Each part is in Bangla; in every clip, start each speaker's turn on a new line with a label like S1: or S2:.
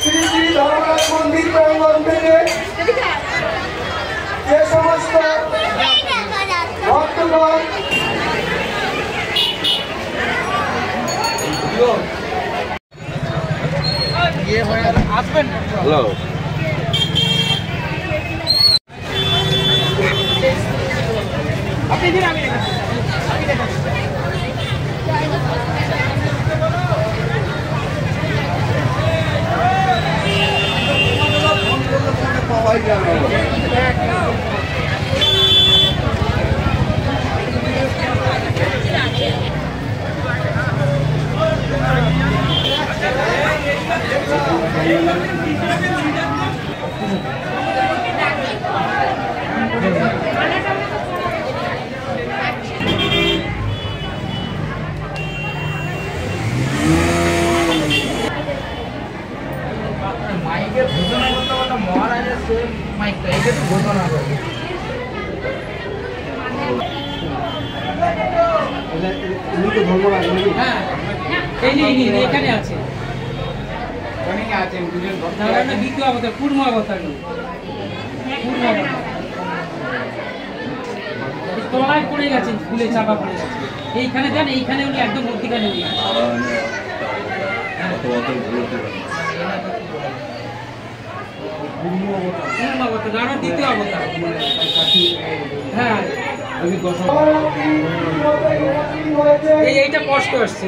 S1: শ্রী শ্রী ধর্মরাজ মন্দির প্রাঙ্গণ থেকে যে সমস্ত ভক্তগণ
S2: হ্যালো
S1: আপনি দিন আমি ঘোষণা করতে বলতে মহারাজের সে মাইকটা এটা তো ঘোষণা করে হ্যাঁ এই যে এখানে আছে অনেকে আছেন দুজন ভক্ত দ্বিতীয় অবতার পূর্ণ অবতার তলায় পড়ে গেছেন ফুলে চাপা পড়ে গেছে এইখানে যান এইখানে উনি একদম মধ্যিখানে উনি দ্বিতীয় অবতার হ্যাঁ এইটা কষ্ট আসছে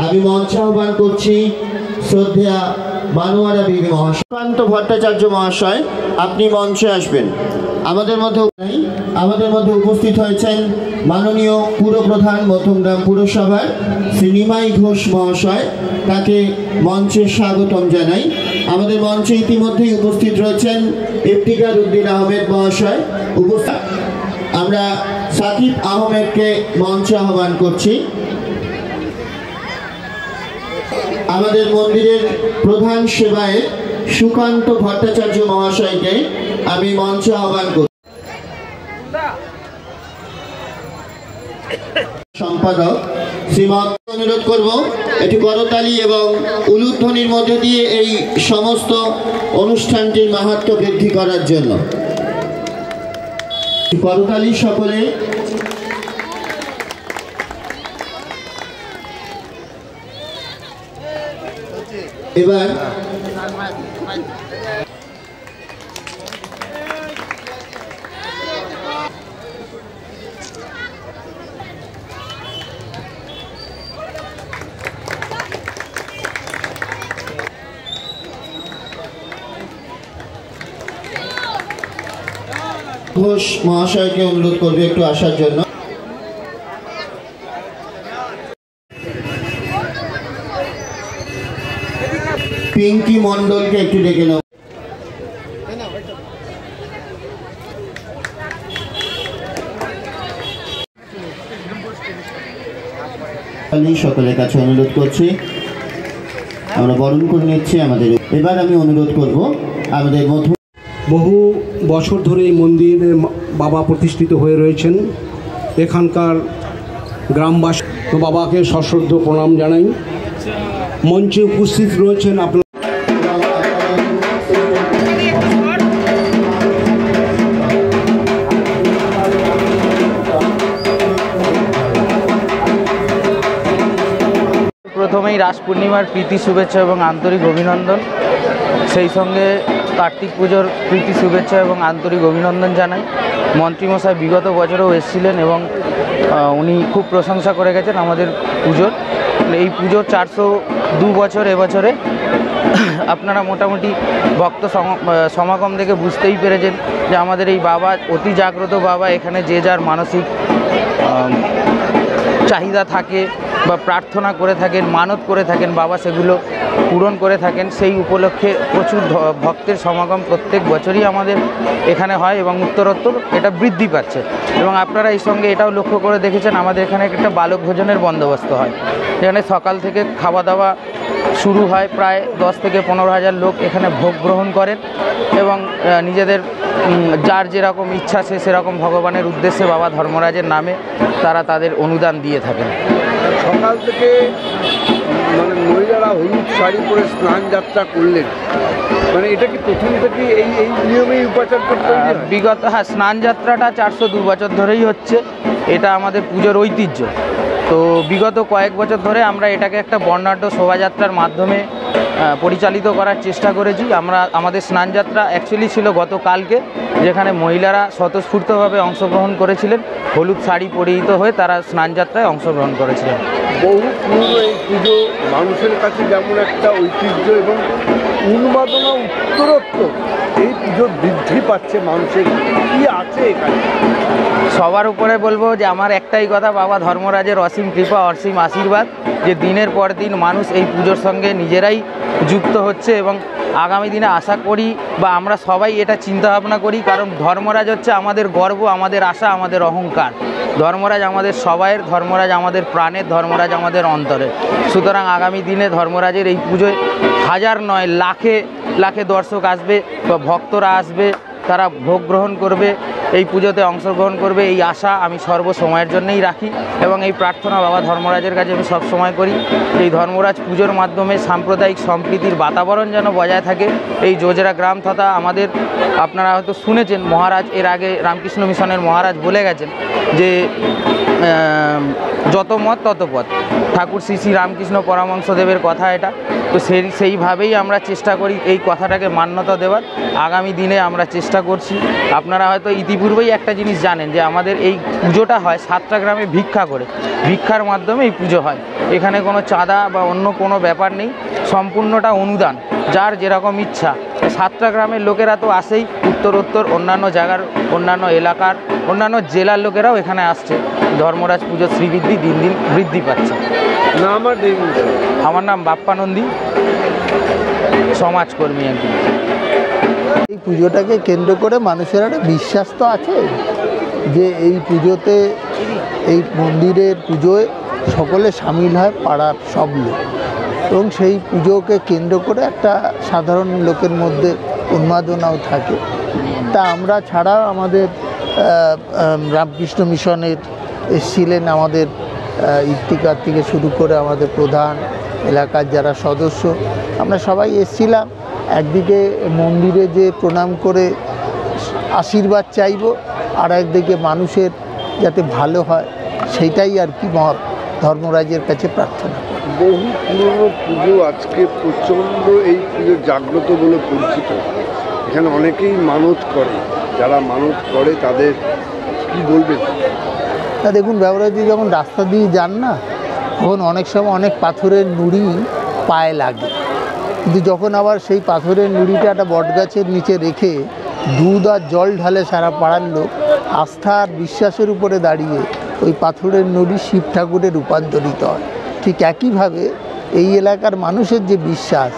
S3: আমি মঞ্চ আহ্বান করছি শ্রদ্ধেয়া মানোয়ারা বিবি মহাশয় সুকান্ত ভট্টাচার্য মহাশয়, আপনি মঞ্চে আসবেন। আমাদের মধ্যে উপস্থিত হয়েছেন মাননীয় পুরপ্রধান মধ্যমগ্রাম পুরসভার শ্রী নিমাই ঘোষ মহাশয়, তাকে মঞ্চে স্বাগতম জানাই। আমাদের মঞ্চে ইতিমধ্যেই উপস্থিত রয়েছেন ইফতিকার উদ্দিন আহমেদ মহাশয়। আমরা সাকিব আহমেদকে মঞ্চে আহ্বান করছি। আমাদের মন্দিরের প্রধান সেবায় সুকান্ত ভট্টাচার্য মহাশয়কে আমি মঞ্চে আহ্বান করি। সম্পাদক শ্রীমৎ অনুরোধ করব এটি করতালি এবং উলুধ্বনির মধ্যে দিয়ে এই সমস্ত অনুষ্ঠানটির মাহাত্ম্য বৃদ্ধি করার জন্য করতালি সকলে। এবার ঘোষ মহাশয়কে অনুরোধ করবে একটু আসার জন্য। পিঙ্কি মন্ডলকে একটু ডেকে নাও। সকলের কাছে অনুরোধ করছি, আমরা বরণ করে নিচ্ছি আমাদের। এবার আমি অনুরোধ করব আমাদের মধ্য
S4: বহু বছর ধরে এই মন্দিরে বাবা প্রতিষ্ঠিত হয়ে রয়েছেন। এখানকার গ্রামবাসী বাবাকে সশ্রদ্ধ প্রণাম জানাই। মঞ্চে উপস্থিত রয়েছেন আপনার
S5: প্রথমেই রাস পূর্ণিমার প্রীতি শুভেচ্ছা এবং আন্তরিক অভিনন্দন, সেই সঙ্গে কার্তিক পুজোর প্রীতি শুভেচ্ছা এবং আন্তরিক অভিনন্দন জানাই। মন্ত্রীমশাই বিগত বছরেও এসেছিলেন এবং উনি খুব প্রশংসা করে গেছেন আমাদের পুজোর। এই পুজোর 402 বছর এবছরে আপনারা মোটামুটি ভক্ত সমাগম থেকে বুঝতেই পেরেছেন যে আমাদের এই বাবা অতি জাগ্রত বাবা। এখানে যে যার মানসিক চাহিদা থাকে বা প্রার্থনা করে থাকেন, মানত করে থাকেন, বাবা সেগুলো পূরণ করে থাকেন। সেই উপলক্ষে প্রচুর ভক্তের সমাগম প্রত্যেক বছরই আমাদের এখানে হয় এবং উত্তরোত্তর এটা বৃদ্ধি পাচ্ছে। এবং আপনারা এই সঙ্গে এটাও লক্ষ্য করে দেখেছেন আমাদের এখানে একটা বালক ভোজনের বন্দোবস্ত হয়, যেখানে সকাল থেকে খাওয়া দাওয়া শুরু হয়। প্রায় 10 থেকে 15,000 লোক এখানে ভোগ গ্রহণ করেন এবং নিজেদের যার যেরকম ইচ্ছা সে সেরকম ভগবানের উদ্দেশ্যে বাবা ধর্মরাজের নামে তারা তাদের অনুদান দিয়ে থাকেন।
S2: সকাল থেকে মানে মহিলারা হলুদ শাড়ি পরে স্নান যাত্রা করলেন, মানে এটা কি প্রথম থেকে এই এই নিয়মেই উপাচার করতে হয়?
S5: বিগত স্নান যাত্রাটা 402 বছর ধরেই হচ্ছে, এটা আমাদের পুজোর ঐতিহ্য। তো বিগত কয়েক বছর ধরে আমরা এটাকে একটা বর্ণাঢ্য শোভাযাত্রার মাধ্যমে পরিচালিত করার চেষ্টা করেছি। আমাদের স্নানযাত্রা অ্যাকচুয়ালি ছিল গতকালকে, যেখানে মহিলারা স্বতঃস্ফূর্তভাবে অংশগ্রহণ করেছিলেন, হলুদ শাড়ি পরিহিত হয়ে তারা স্নানযাত্রায় অংশগ্রহণ করেছিলেন।
S2: বহু পুরনো এই পুজো মানুষের কাছে যেমন একটা ঐতিহ্য এবং উন্মাদনা উত্তরোত্তর এই পুজো বৃদ্ধি পাচ্ছে মানুষের, কি আছে এখানে?
S5: সবার উপরে বলবো যে আমার একটাই কথা, বাবা ধর্মরাজের অসীম কৃপা অসীম আশীর্বাদ, যে দিনের পর দিন মানুষ এই পুজোর সঙ্গে নিজেরাই যুক্ত হচ্ছে এবং আগামী দিনে আশা করি বা আমরা সবাই এটা চিন্তাভাবনা করি, কারণ ধর্মরাজ হচ্ছে আমাদের গর্ব, আমাদের আশা, আমাদের অহংকার। ধর্মরাজ আমাদের সবাইয়ের, ধর্মরাজ আমাদের প্রাণের, ধর্মরাজ আমাদের অন্তরের। সুতরাং আগামী দিনে ধর্মরাজের এই পুজোয় হাজার নয় লাখে লাখে দর্শক আসবে বা ভক্তরা আসবে, তারা ভোগ গ্রহণ করবে, এই পুজোতে অংশগ্রহণ করবে, এই আশা আমি সর্বসময়ের জন্যই রাখি এবং এই প্রার্থনা বাবা ধর্মরাজের কাছে আমি সবসময় করি। এই ধর্মরাজ পুজোর মাধ্যমে সাম্প্রদায়িক সম্প্রীতির বাতাবরণ যেন বজায় থাকে। এই জোজরা গ্রাম তথা আমাদের, আপনারা হয়তো শুনেছেন, মহারাজ এর আগে রামকৃষ্ণ মিশনের মহারাজ বলে গেছেন যে যত মত তত পথ, ঠাকুর শ্রী শ্রী রামকৃষ্ণ পরমহংসদেবের কথা এটা। তো সেইভাবেই আমরা চেষ্টা করি এই কথাটাকে মান্যতা দেওয়ার। আগামী দিনে আমরা চেষ্টা করছি। আপনারা হয়তো ইতিপূর্বেই একটা জিনিস জানেন যে আমাদের এই পুজোটা হয় 7টা গ্রামে ভিক্ষা করে, ভিক্ষার মাধ্যমে এই পুজো হয়। এখানে কোনো চাঁদা বা অন্য কোনো ব্যাপার নেই, সম্পূর্ণটা অনুদান, যার যেরকম ইচ্ছা। 7টা গ্রামের লোকেরা তো আসেই, উত্তরোত্তর অন্যান্য জায়গার, অন্যান্য এলাকার, অন্যান্য জেলার লোকেরাও এখানে আসছে। ধর্মরাজ পুজোর শ্রীবৃদ্ধি দিন দিন বৃদ্ধি পাচ্ছে। আমার নাম বাপ্পা নন্দী, সমাজকর্মী একজন।
S6: এই পুজোটাকে কেন্দ্র করে মানুষের একটা বিশ্বাস তো আছে যে এই পুজোতে, এই মন্দিরের পুজোয় সকলে সামিল হয় পাড়ার সব লোক, এবং সেই পুজোকে কেন্দ্র করে একটা সাধারণ লোকের মধ্যে উন্মাদনাও থাকে। তা আমরা ছাড়াও আমাদের রামকৃষ্ণ মিশনের এসেছিলেন, আমাদের ইফতিকার থেকে শুরু করে আমাদের প্রধান, এলাকার যারা সদস্য, আমরা সবাই এসেছিলাম। একদিকে মন্দিরে যে প্রণাম করে আশীর্বাদ চাইব, আর একদিকে মানুষের যাতে ভালো হয় সেইটাই আর কি ধর্মরাজের কাছে প্রার্থনা।
S2: বহু পুরনো পুজো আজকে প্রচণ্ড এই পুজো জাগ্রত বলে পরিচিত। এখানে অনেকেই মানত করে, যারা মানত করে তাদের কি বলবেন?
S6: তা দেখুন, ব্যবহারী যখন রাস্তা দিয়ে যান না, তখন অনেক সময় অনেক পাথরের নুড়ি পায়ে লাগে, কিন্তু যখন আবার সেই পাথরের নুড়িটা একটা বটগাছের নিচে রেখে দুধ আর জল ঢালে সারা পাড়ার লোক, আস্থা আর বিশ্বাসের উপরে দাঁড়িয়ে ওই পাথরের নুড়ি শিব ঠাকুরে রূপান্তরিত হয়। ঠিক একইভাবে এই এলাকার মানুষের যে বিশ্বাস,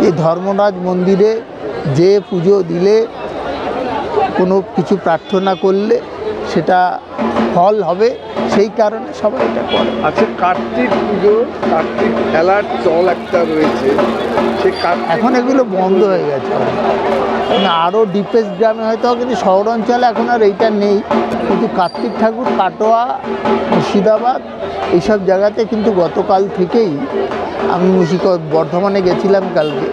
S6: এই ধর্মরাজ মন্দিরে যে পুজো দিলে, কোনো কিছু প্রার্থনা করলে সেটা ফল হবে, সেই কারণে সবাই এটা করে।
S2: আচ্ছা, কার্তিক পুজো, কার্তিক খেলার চল একটা রয়েছে, সে
S6: এখন এগুলো বন্ধ হয়ে গেছে। আরও ডিপেস্ট গ্রামে হয়তো, কিন্তু শহর অঞ্চলে এখন আর এইটা নেই। কিন্তু কার্তিক ঠাকুর কাটোয়া, মুর্শিদাবাদ এইসব জায়গাতে কিন্তু গতকাল থেকেই, আমি বর্ধমানে গেছিলাম কালকে,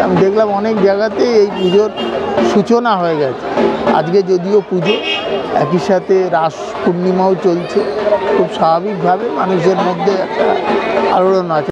S6: আমি দেখলাম অনেক জায়গাতে এই পুজোর সূচনা হয়ে গেছে। আজকে যদিও পুজো, একই সাথে রাস পূর্ণিমাও চলছে, খুব স্বাভাবিকভাবে মানুষের মধ্যে একটা আলোড়ন আছে।